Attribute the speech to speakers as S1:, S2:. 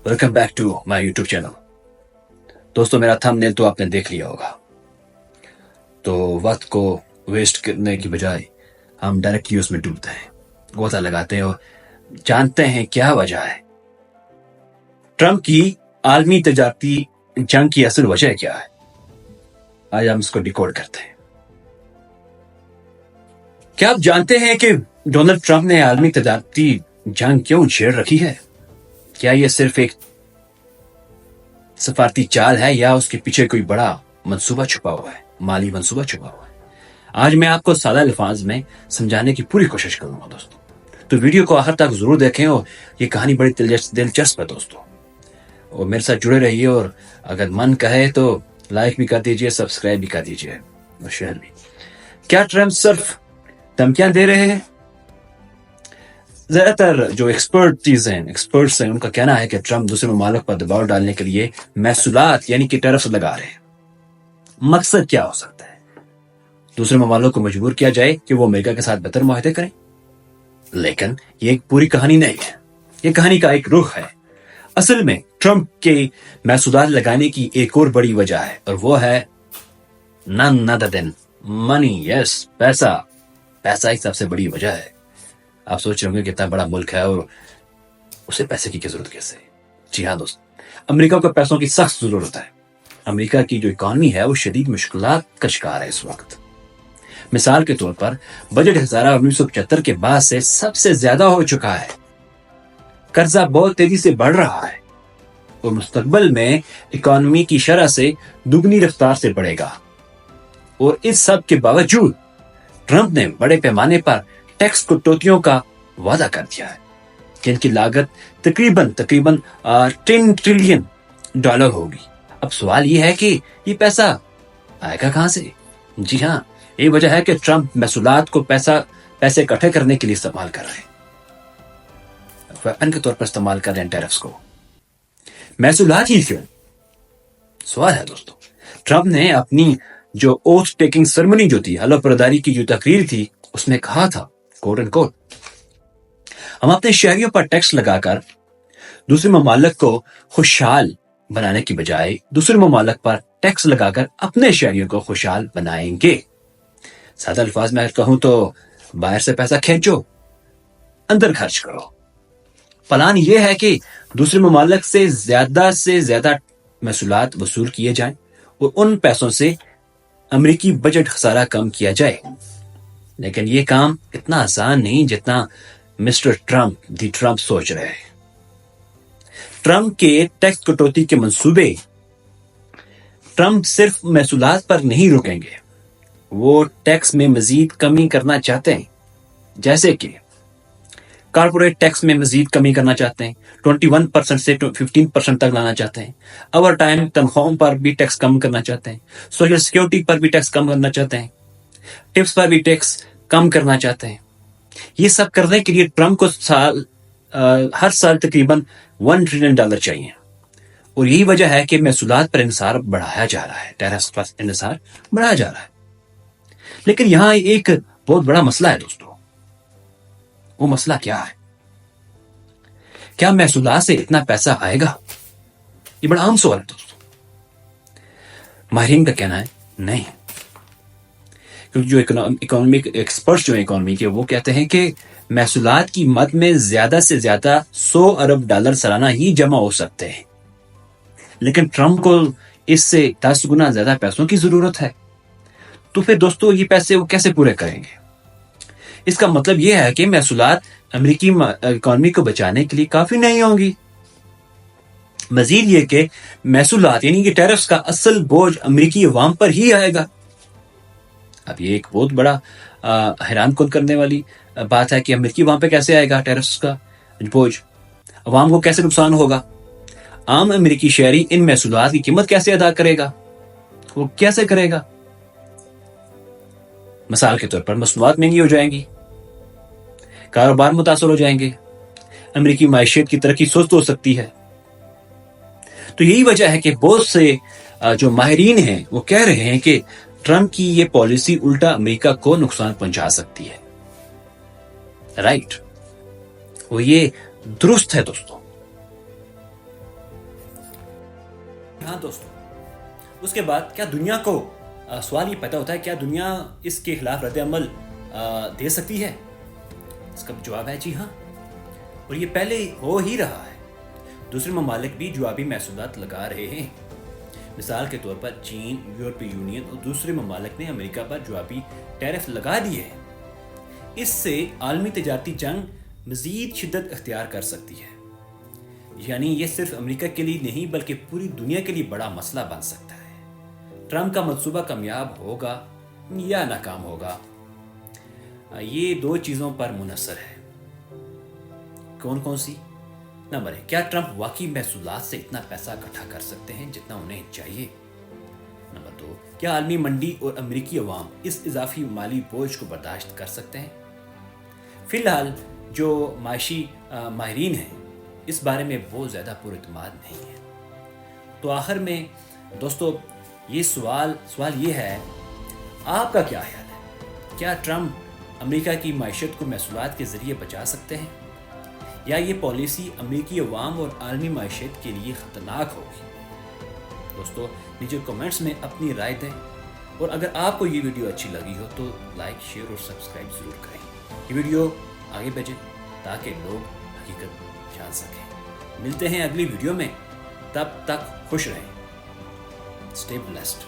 S1: Welcome back to my YouTube channel. दोस्तों, मेरा thumbnail तो आपने देख लिया होगा। तो वक्त को वेस्ट करने की बजाय हम डायरेक्ट यूज में डूबते हैं, गोता लगाते हैं और जानते हैं क्या वजह है। ट्रंप की आलमी तजारती जंग की असल वजह क्या है, आज हम इसको डिकोड करते हैं। क्या आप जानते हैं कि डोनाल्ड ट्रंप ने आलमी तजारती जंग क्यों छेड़ रखी है? क्या यह सिर्फ एक सफारती चाल है या उसके पीछे कोई बड़ा मंसूबा छुपा हुआ है, माली मंसूबा छुपा हुआ है? आज मैं आपको सादा अल्फाज में समझाने की पूरी कोशिश करूंगा दोस्तों, तो वीडियो को आखिर तक जरूर देखें। और ये कहानी बड़ी दिलचस्प है दोस्तों, और मेरे साथ जुड़े रहिए। और अगर मन कहे तो लाइक भी कर दीजिए, सब्सक्राइब भी कर दीजिए और शेयर भी। क्या ट्रंप सिर्फ धमकियां दे रहे हैं? ज्यादातर जो एक्सपर्ट्स हैं उनका कहना है कि ट्रंप दूसरे ममालिक पर दबाव डालने के लिए महसूलात यानी कि टैरिफ लगा रहे हैं। मकसद क्या हो सकता है? दूसरे ममालिक को मजबूर किया जाए कि वो अमेरिका के साथ बेहतर मुआहदे करें। लेकिन ये एक पूरी कहानी नहीं है, ये कहानी का एक रुख है। असल में ट्रंप के महसूलात लगाने की एक और बड़ी वजह है, और वो है none other than money। Yes, पैसा ही सबसे बड़ी वजह है। आप सोच रहे होंगे कितना बड़ा मुल्क है और उसे पैसे की क्या जरूरत कैसे? जी हाँ दोस्त, अमेरिका को पैसों की सख्त जरूरत है। अमेरिका की जो इकॉनमी है वो शदीद मुश्किलात का शिकार है इस वक्त। मिसाल के तौर पर बजट हजारा 1975 के बाद से सबसे ज्यादा हो चुका है। कर्जा बहुत तेजी से बढ़ रहा है और मुस्तकबिल में इकॉनमी की शरह से दुगनी रफ्तार से बढ़ेगा। और इस सब के बावजूद ट्रंप ने बड़े पैमाने पर टैक्स कटौतियों का वादा कर दिया है, जिनकी लागत तकरीबन 10 ट्रिलियन डॉलर होगी। अब सवाल यह है कि ये पैसा आएगा कहां से? जी हाँ, ये वजह है कि ट्रंप महसूलात को पैसे इकट्ठे करने के लिए इस्तेमाल कर रहे हैं, वेपन के तौर पर इस्तेमाल कर रहे हैं टैरिफ्स को। महसूलात ही क्यों? सवाल है दोस्तों। ट्रंप ने अपनी जो ओथ टेकिंग सेरेमनी जो थी, हलफबर्दारी की जो तकरीर थी, उसमें कहा था कोट एंड कोट, हम अपने शहरियों पर टैक्स लगाकर दूसरे ममालिक को खुशहाल बनाने की बजाय दूसरे ममालिक पर टैक्स लगाकर अपने शहरियों को खुशहाल बनाएंगे। सादा अल्फाज में कहूं तो बाहर से पैसा खींचो, अंदर खर्च करो। प्लान यह है कि दूसरे ममालिक से ज्यादा महसूलात वसूल किए जाएं और उन पैसों से अमेरिकी बजट खसारा कम किया जाए। लेकिन यह काम इतना आसान नहीं जितना मिस्टर ट्रंप सोच रहे हैं। ट्रंप के टैक्स कटौती के मंसूबे, ट्रंप सिर्फ महसूलात पर नहीं रुकेंगे, वो टैक्स में मजीद कमी करना चाहते हैं। जैसे कि कारपोरेट टैक्स में मजीद कमी करना चाहते हैं, 21% से 15% तक लाना चाहते हैं। ओवर टाइम तनख्वाहों पर भी टैक्स कम करना चाहते हैं। सोशल सिक्योरिटी पर भी टैक्स कम करना चाहते हैं। टिप्स पर भी टैक्स कम करना चाहते हैं। ये सब करने के लिए ट्रंप को हर साल तकरीबन $1 ट्रिलियन चाहिए। और यही वजह है कि महसूलात पर इन्हिसार बढ़ाया जा रहा है, टैरिफ्स पर इन्हिसार बढ़ाया जा रहा है। लेकिन यहां एक बहुत बड़ा मसला है दोस्तों। वो मसला क्या है? क्या महसूलात से इतना पैसा आएगा? ये बड़ा आम सवाल है दोस्तों। माहिरीन का कहना है नहीं, क्योंकि जो इकोनॉमिक एक्सपर्ट्स जो इकोनॉमी के, वो कहते हैं कि महसूलात की मद में ज्यादा से ज्यादा $100 अरब सालाना ही जमा हो सकते हैं। लेकिन ट्रंप को इससे 10 गुना ज्यादा पैसों की जरूरत है। तो फिर दोस्तों ये पैसे वो कैसे पूरे करेंगे? इसका मतलब यह है कि महसूलात अमेरिकी इकोनॉमी को बचाने के लिए काफी नहीं होंगी। मजीद ये कि महसूलात यानी कि टैरिफ्स का असल बोझ अमेरिकी अवाम पर ही आएगा। अब ये एक बहुत बड़ा हैरान कुन करने वाली बात है कि अमेरिकी अवाम पे कैसे आएगा टैरिफ्स का बोझ? अवाम को कैसे नुकसान होगा? आम अमेरिकी शहरी इन महसूलात की कीमत कैसे अदा करेगा? वो कैसे करेगा? मिसाल के तौर पर मसनूआत महंगी हो जाएंगी, कारोबार मुतासर हो जाएंगे, अमेरिकी मायशियत की तरक्की सुस्त हो सकती है। तो यही वजह है कि बहुत से जो माहिरीन हैं वो कह रहे हैं कि ट्रंप की ये पॉलिसी उल्टा अमेरिका को नुकसान पहुंचा सकती है। राइट, वो ये दुरुस्त है दोस्तों। ہاں دوستوں، اس کے بعد کیا دنیا کو سوال یہ پیدا ہوتا ہے، کیا دنیا اس کے خلاف رد عمل دے سکتی ہے؟ اس کا جواب ہے جی ہاں، اور یہ پہلے ہو ہی رہا ہے۔ دوسرے ممالک بھی جوابی محصولات لگا رہے ہیں۔ مثال کے طور پر چین، یورپی یونین اور دوسرے ممالک نے امریکہ پر جوابی ٹیرف لگا دیے ہیں۔ اس سے عالمی تجارتی جنگ مزید شدت اختیار کر سکتی ہے، یعنی یہ صرف امریکہ کے لیے نہیں بلکہ پوری دنیا کے لیے بڑا مسئلہ بن سکتا ہے۔ ٹرمپ کا منصوبہ کامیاب ہوگا یا ناکام ہوگا، یہ دو چیزوں پر منحصر ہے۔ کون کون سی؟ نمبر 1، کیا ٹرمپ واقعی محصولات سے اتنا پیسہ اکٹھا کر سکتے ہیں جتنا انہیں چاہیے؟ نمبر 2، کیا عالمی منڈی اور امریکی عوام اس اضافی مالی بوجھ کو برداشت کر سکتے ہیں؟ فی الحال جو معاشی ماہرین ہیں اس بارے میں بہت زیادہ پر اعتماد نہیں ہے۔ تو آخر میں دوستو یہ سوال یہ ہے، آپ کا کیا خیال ہے؟ کیا ٹرمپ امریکہ کی معیشت کو محصولات کے ذریعے بچا سکتے ہیں، یا یہ پالیسی امریکی عوام اور عالمی معیشت کے لیے خطرناک ہوگی؟ دوستو نیچے کمنٹس میں اپنی رائے دیں، اور اگر آپ کو یہ ویڈیو اچھی لگی ہو تو لائک، شیئر اور سبسکرائب ضرور کریں۔ یہ ویڈیو آگے بھیجیں تاکہ لوگ حقیقت جان سکیں۔ ملتے ہیں اگلی ویڈیو میں، تب تک خوش رہیں۔ Stay blessed.